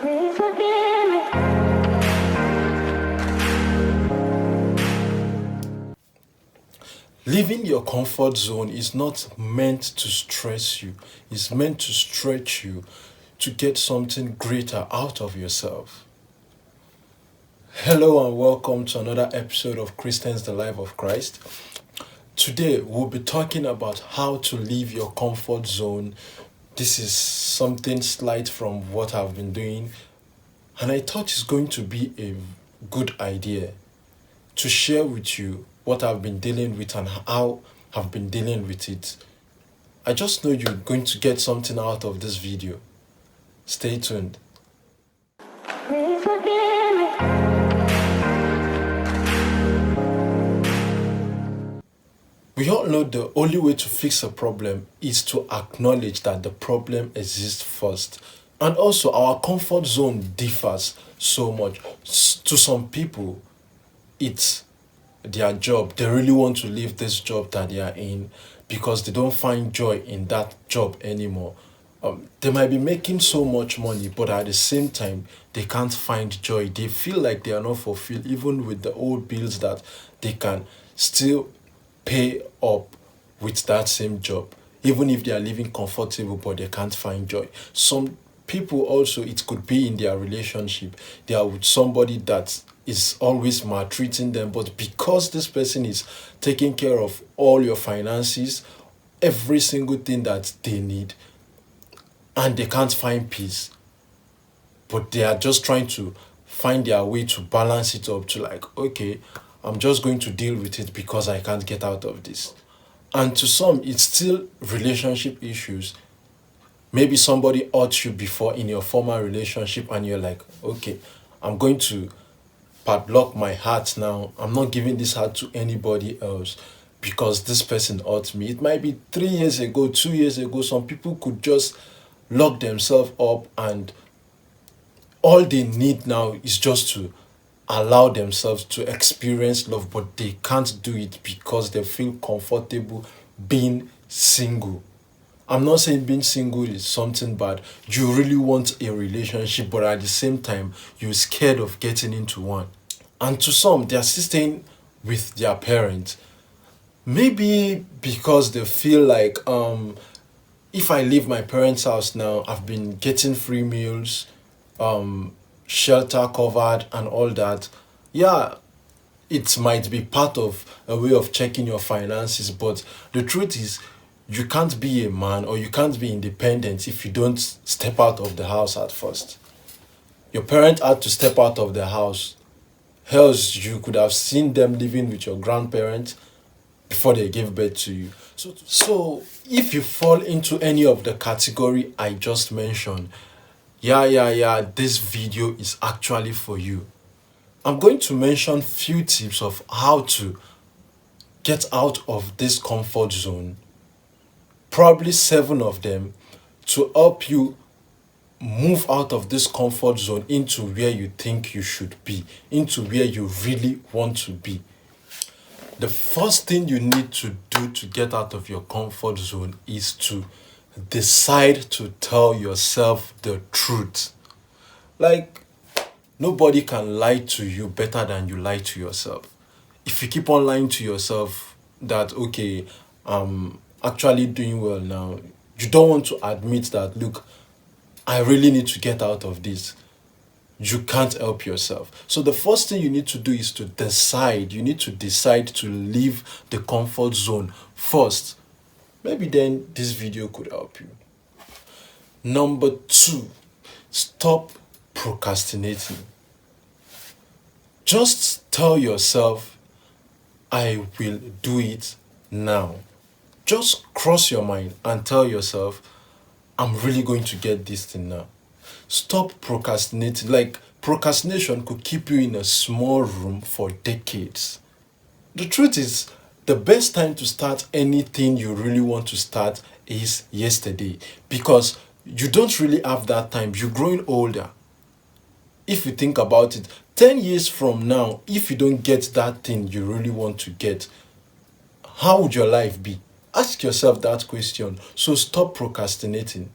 Please forgive me. Leaving your comfort zone is not meant to stress you, it's meant to stretch you to get something greater out of yourself. Hello and welcome to another episode of Christians the Life of Christ. Today we'll be talking about how to leave your comfort zone. This is something slight from what I've been doing, and I thought it's going to be a good idea to share with you what I've been dealing with and how I've been dealing with it. I just know you're going to get something out of this video. Stay tuned. Please forgive me. We all know the only way to fix a problem is to acknowledge that the problem exists first. And also, our comfort zone differs so much. To some people, it's their job. They really want to leave this job that they are in because they don't find joy in that job anymore. They might be making so much money, but at the same time, they can't find joy. They feel like they are not fulfilled, even with the old bills that they can still pay up with that same job, even if they are living comfortable, but they can't find joy. Some people also, it could be in their relationship, they are with somebody that is always maltreating them, but because this person is taking care of all your finances, every single thing that they need, and they can't find peace, but they are just trying to find their way to balance it up to, like, okay, I'm just going to deal with it because I can't get out of this. And to some, it's still relationship issues. Maybe somebody hurt you before in your former relationship, and you're like, okay, I'm going to padlock my heart now. I'm not giving this heart to anybody else because this person hurt me. It might be 3 years ago, 2 years ago. Some people could just lock themselves up, and all they need now is just to allow themselves to experience love, but they can't do it because they feel comfortable being single. I'm not saying being single is something bad. You really want a relationship, but at the same time, you're scared of getting into one. And to some, they're still staying with their parents. Maybe because they feel like, if I leave my parents' house now, I've been getting free meals, shelter covered, and all that. Yeah, it might be part of a way of checking your finances, but the truth is, you can't be a man or you can't be independent if you don't step out of the house at first. Your parents had to step out of the house, else you could have seen them living with your grandparents before they gave birth to you. So if you fall into any of the category I just mentioned, this video is actually for you. I'm going to mention few tips of how to get out of this comfort zone, probably 7 of them, to help you move out of this comfort zone into where you think you should be, into where you really want to be. The first thing you need to do to get out of your comfort zone is to decide to tell yourself the truth. Like, nobody can lie to you better than you lie to yourself. If you keep on lying to yourself that, okay, I'm actually doing well now, you don't want to admit that, look, I really need to get out of this. You can't help yourself. So the first thing you need to do is to decide. You need to decide to leave the comfort zone first. Maybe then this video could help you. Number 2, stop procrastinating. Just tell yourself, I will do it now. Just cross your mind and tell yourself, I'm really going to get this thing now. Stop procrastinating. Like, procrastination could keep you in a small room for decades. The truth is, the best time to start anything you really want to start is yesterday, because you don't really have that time. You're growing older. If you think about it, 10 years from now, if you don't get that thing you really want to get, how would your life be? Ask yourself that question. So stop procrastinating.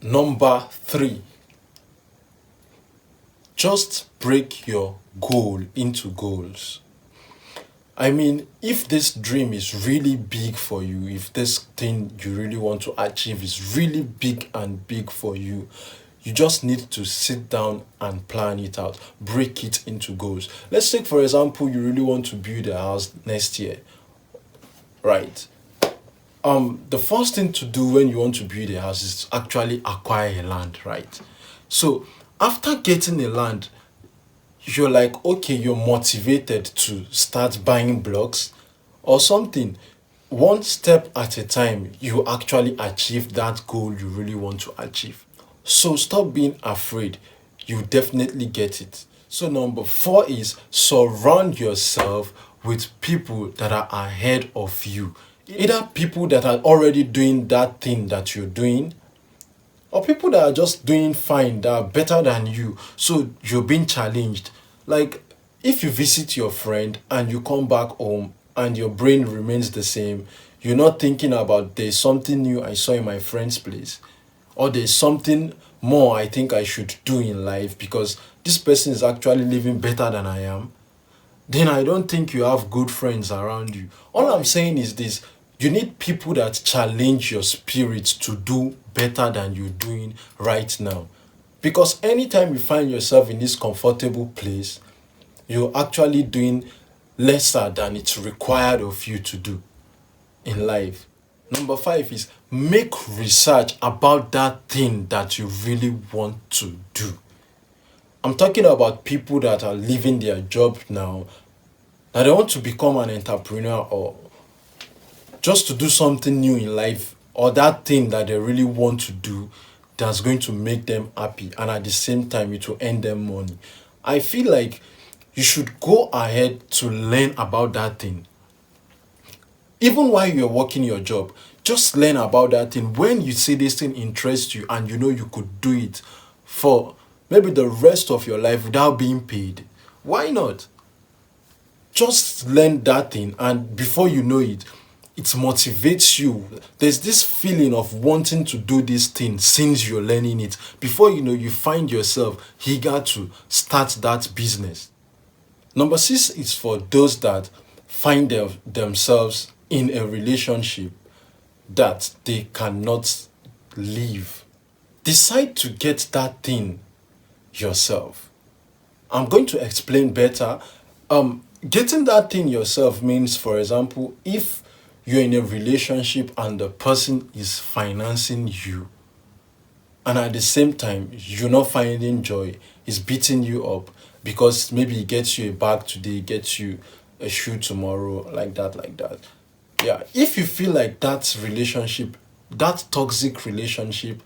Number 3, Just break your goal into goals. I mean, if this dream is really big for you, if this thing you really want to achieve is really big and big for you, you just need to sit down and plan it out, break it into goals. Let's take, for example, you really want to build a house next year, right? The first thing to do when you want to build a house is actually acquire a land, right? So after getting a land, you're like, okay, you're motivated to start buying blocks or something. One step at a time, you actually achieve that goal you really want to achieve. So stop being afraid. You definitely get it. So number four is surround yourself with people that are ahead of you. Either people that are already doing that thing that you're doing, or people that are just doing fine, that are better than you, so you're being challenged. Like, if you visit your friend and you come back home and your brain remains the same, you're not thinking about there's something new I saw in my friend's place, or there's something more I think I should do in life because this person is actually living better than I am, then I don't think you have good friends around you. All I'm saying is this: you need people that challenge your spirit to do better than you're doing right now. Because anytime you find yourself in this comfortable place, you're actually doing lesser than it's required of you to do in life. Number five is make research about that thing that you really want to do. I'm talking about people that are leaving their job now, that they want to become an entrepreneur or just to do something new in life, or that thing that they really want to do that's going to make them happy and at the same time it will earn them money. I feel like you should go ahead to learn about that thing. Even while you're working your job, just learn about that thing. When you see this thing interests you and you know you could do it for maybe the rest of your life without being paid, why not? Just learn that thing, and before you know it, it motivates you. There's this feeling of wanting to do this thing since you're learning it. Before you know, you find yourself eager to start that business. Number six is for those that find themselves in a relationship that they cannot leave. Decide to get that thing yourself. I'm going to explain better. Getting that thing yourself means, for example, if you're in a relationship and the person is financing you, and at the same time you're not finding joy, is beating you up because maybe he gets you a bag today, gets you a shoe tomorrow, like that, like that. Yeah, if you feel like that relationship, that toxic relationship,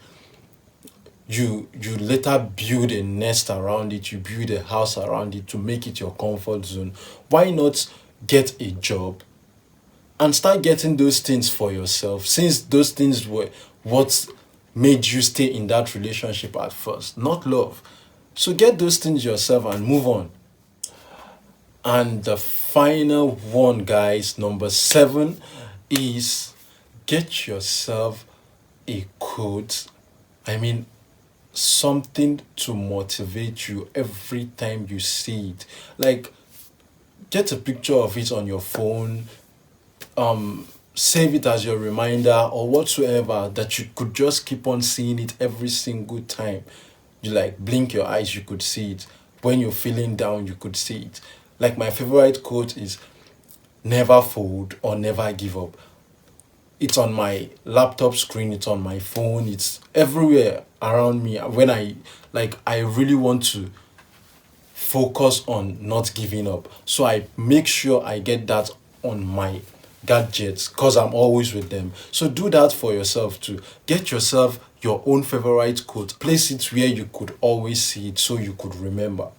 you later build a nest around it, you build a house around it to make it your comfort zone, why not get a job and start getting those things for yourself, since those things were what made you stay in that relationship at first, not love. So get those things yourself and move on. And the final one, guys, number seven, is get yourself a quote. I mean, something to motivate you every time you see it. Like, get a picture of it on your phone, save it as your reminder or whatsoever, that you could just keep on seeing it every single time. You like blink your eyes, you could see it. When you're feeling down, you could see it. Like, my favorite quote is never fold or never give up. It's on my laptop screen, it's on my phone, it's everywhere around me. When I really want to focus on not giving up, so I make sure I get that on my gadgets because I'm always with them. So do that for yourself too. Get yourself your own favorite quote, place it where you could always see it so you could remember.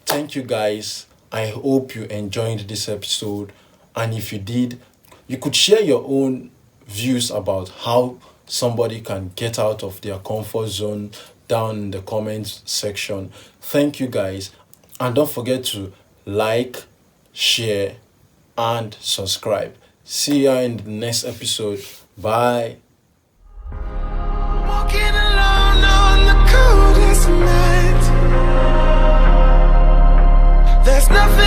Thank you, guys. I hope you enjoyed this episode, and if you did, you could share your own views about how somebody can get out of their comfort zone down in the comments section. Thank you, guys, and don't forget to like, share, and subscribe. See you in the next episode. Bye. Walking alone on the coldest night.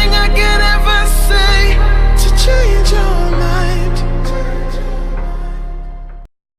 thing I could ever say to change